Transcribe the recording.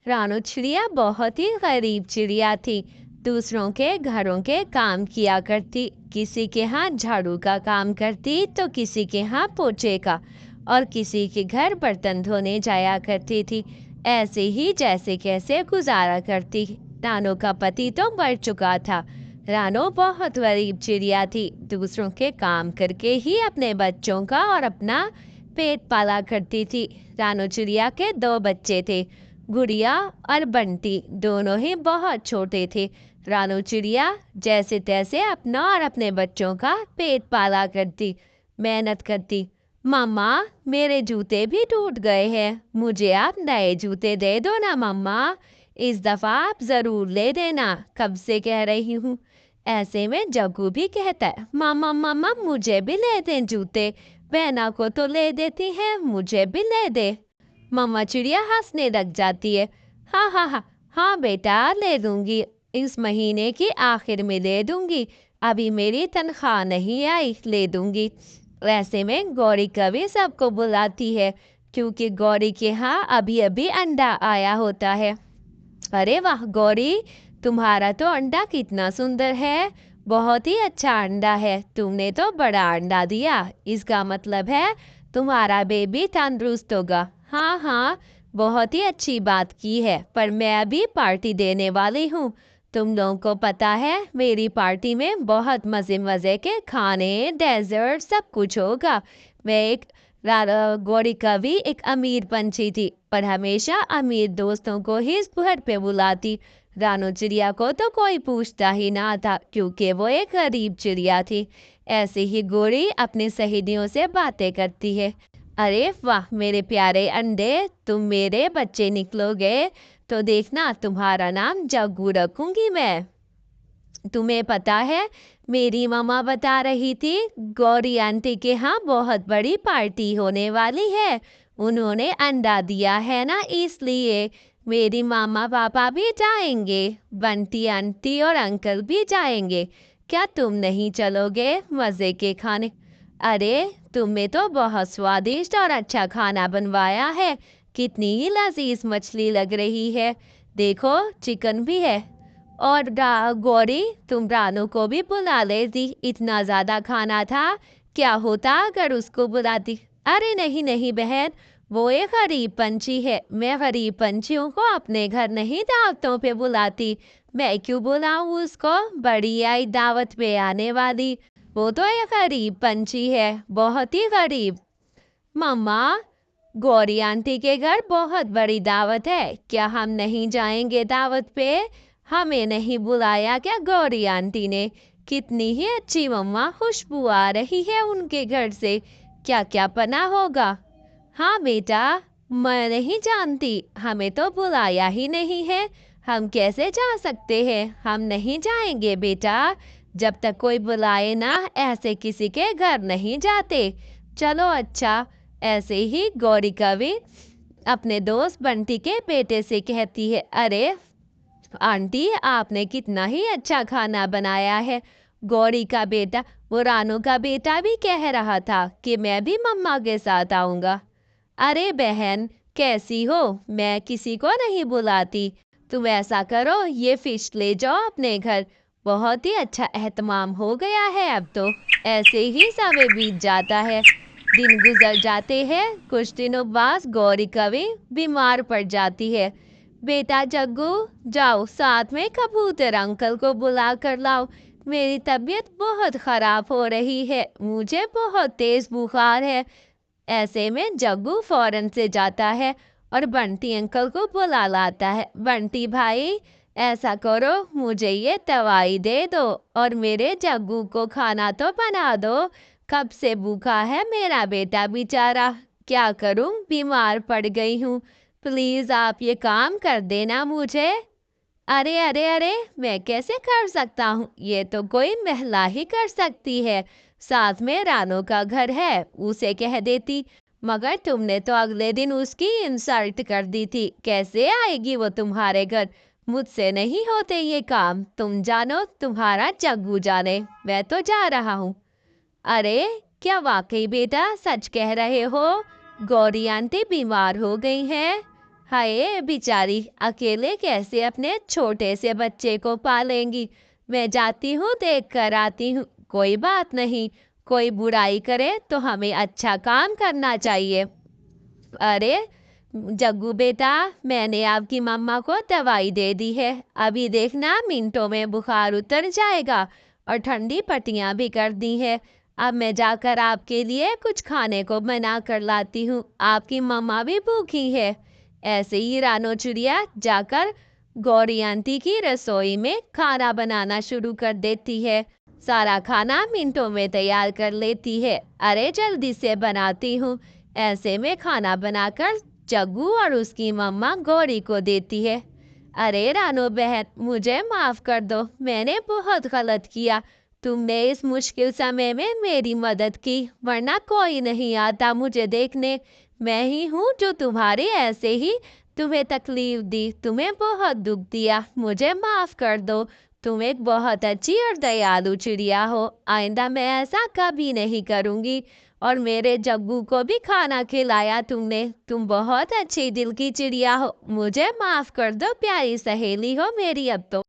रानू चिड़िया बहुत ही गरीब चिड़िया थी। दूसरों के घरों के काम किया करती, किसी के यहाँ झाड़ू का काम करती तो किसी के यहाँ पोछे का, और किसी के घर बर्तन धोने जाया करती थी। ऐसे ही जैसे कैसे गुजारा करती। रानू का पति तो मर चुका था। रानू बहुत गरीब चिड़िया थी, दूसरों के काम करके ही अपने बच्चों का और अपना पेट पाला करती थी। रानू चिड़िया के दो बच्चे थे, गुड़िया और बंटी। दोनों ही बहुत छोटे थे। रानू चिड़िया जैसे तैसे अपना और अपने बच्चों का पेट पाला करती, मेहनत करती। मम्मा, मेरे जूते भी टूट गए हैं, मुझे आप नए जूते दे दो ना मम्मा। इस दफा आप जरूर ले देना, कब से कह रही हूँ। ऐसे में जग्गू भी कहता है, मामा मामा मुझे भी ले दें जूते, बहना को तो ले देती हैं, मुझे भी ले दे। मम्मा चिड़िया हंसने लग जाती है। हाँ हाँ हाँ, हाँ बेटा ले दूंगी, इस महीने की आखिर में ले दूंगी, अभी मेरी तनख्वाह नहीं आई, ले दूंगी। ऐसे में गौरी कभी सबको बुलाती है, क्योंकि गौरी के यहाँ अभी अभी अंडा आया होता है। अरे वाह गौरी, तुम्हारा तो अंडा कितना सुंदर है, बहुत ही अच्छा अंडा है, तुमने तो बड़ा अंडा दिया, इसका मतलब है तुम्हारा बेबी तंदुरुस्त होगा। हाँ हाँ, बहुत ही अच्छी बात की है, पर मैं अभी पार्टी देने वाली हूँ। तुम लोगों को पता है मेरी पार्टी में बहुत मज़े मज़े के खाने, डेजर्ट सब कुछ होगा। मैं एक गौरी कभी एक अमीर पंछी थी, पर हमेशा अमीर दोस्तों को ही इस घर पे बुलाती। रानू चिड़िया को तो कोई पूछता ही ना था, क्योंकि वो एक गरीब चिड़िया थी। ऐसे ही गौरी अपनी सहेलियों से बातें करती है। अरे वाह मेरे प्यारे अंडे, तुम मेरे बच्चे निकलोगे तो देखना तुम्हारा नाम जग्गू रखूंगी मैं। तुम्हें पता है, मेरी मम्मा बता रही थी गौरी आंटी के यहाँ बहुत बड़ी पार्टी होने वाली है, उन्होंने अंडा दिया है ना, इसलिए मेरी मामा पापा भी जाएंगे, बंटी आंटी और अंकल भी जाएंगे। क्या तुम नहीं चलोगे मज़े के खाने? अरे, तुमने तो बहुत स्वादिष्ट और अच्छा खाना बनवाया है, कितनी ही लजीज मछली लग रही है, देखो चिकन भी है। और गौरी, तुम रानू को भी बुला लेती, इतना ज़्यादा खाना था, क्या होता अगर उसको बुलाती? अरे नहीं नहीं बहन, वो एक गरीब पंछी है, मैं गरीब पंछियों को अपने घर नहीं दावतों पे बुलाती, मैं क्यों बुलाऊं उसको, बड़ी आई दावत पे आने वाली, वो तो एक गरीब पंछी है, बहुत ही गरीब। मम्मा, गौरी आंटी के घर बहुत बड़ी दावत है, क्या हम नहीं जाएंगे दावत पे? हमें नहीं बुलाया क्या गौरी आंटी ने? कितनी ही अच्छी मम्मा खुशबू आ रही है उनके घर से, क्या क्या बना होगा। हाँ बेटा, मैं नहीं जानती, हमें तो बुलाया ही नहीं है, हम कैसे जा सकते हैं, हम नहीं जाएंगे बेटा, जब तक कोई बुलाए ना ऐसे किसी के घर नहीं जाते। चलो अच्छा। ऐसे ही गौरी कवि अपने दोस्त बंटी के बेटे से कहती है, अरे आंटी आपने कितना ही अच्छा खाना बनाया है। गौरी का बेटा, वो रानू का बेटा भी कह रहा था कि मैं भी मम्मा के साथ आऊंगा। अरे बहन, कैसी हो, मैं किसी को नहीं बुलाती, तुम ऐसा करो ये फिश ले जाओ अपने घर, बहुत ही अच्छा एहतमाम हो गया है अब तो। ऐसे ही समय बीत जाता है, दिन गुजर जाते हैं। कुछ दिनों बाद गौरी कवि बीमार पड़ जाती है। बेटा जग्गू, जाओ साथ में कबूतर अंकल को बुला कर लाओ, मेरी तबीयत बहुत खराब हो रही है, मुझे बहुत तेज बुखार है। ऐसे में जग्गू फौरन से जाता है और बंटी अंकल को बुला लाता है। बंटी भाई, ऐसा करो मुझे ये दवाई दे दो और मेरे जग्गू को खाना तो बना दो, कब से भूखा है मेरा बेटा बेचारा, क्या करूं बीमार पड़ गई हूँ, प्लीज आप ये काम कर देना मुझे। अरे अरे अरे, मैं कैसे कर सकता हूँ, ये तो कोई महिला ही कर सकती है, साथ में रानू का घर है, उसे कह देती। मगर तुमने तो अगले दिन उसकी इंसल्ट कर दी थी, कैसे आएगी वो तुम्हारे घर, मुझसे नहीं होते ये काम, तुम जानो तुम्हारा जग्गू जाने, मैं तो जा रहा हूँ। अरे, क्या वाकई बेटा सच कह रहे हो, गौरी आंटी बीमार हो गई हैं? हाय बेचारी, अकेले कैसे अपने छोटे से बच्चे को पालेंगी। मैं जाती हूँ, देख कर आती हूँ। कोई बात नहीं, कोई बुराई करे तो हमें अच्छा काम करना चाहिए। अरे जग्गू बेटा, मैंने आपकी मम्मा को दवाई दे दी है। अभी देखना मिनटों में बुखार उतर जाएगा, और ठंडी पट्टियां भी कर दी है। अब मैं जाकर आपके लिए कुछ खाने को बना कर लाती हूँ, आपकी मम्मा भी भूखी है। ऐसे ही रानो चिड़िया जाकर गौरी आंटी की रसोई में खाना बनाना शुरू कर देती है। सारा खाना मिनटों में तैयार कर लेती है। अरे जल्दी से बनाती हूँ। ऐसे में खाना बनाकर जग्गू और उसकी मम्मा गौरी को देती है। अरे रानो बहन, मुझे माफ कर दो, मैंने बहुत गलत किया। तुमने इस मुश्किल समय में मेरी मदद की, वरना कोई नहीं आता मुझे देखने। मैं ही हूँ जो तुम्हारे ऐसे ही तुम्हें तकलीफ दी, तुम्हें बहुत दुख दिया। मुझे माफ कर दो। तुम एक बहुत अच्छी और दयालु चिड़िया हो। आइंदा मैं ऐसा कभी नहीं करूँगी। और मेरे जग्गू को भी खाना खिलाया तुमने। तुम बहुत अच्छी दिल की चिड़िया हो। मुझे माफ कर दो, प्यारी सहेली हो मेरी अब तो।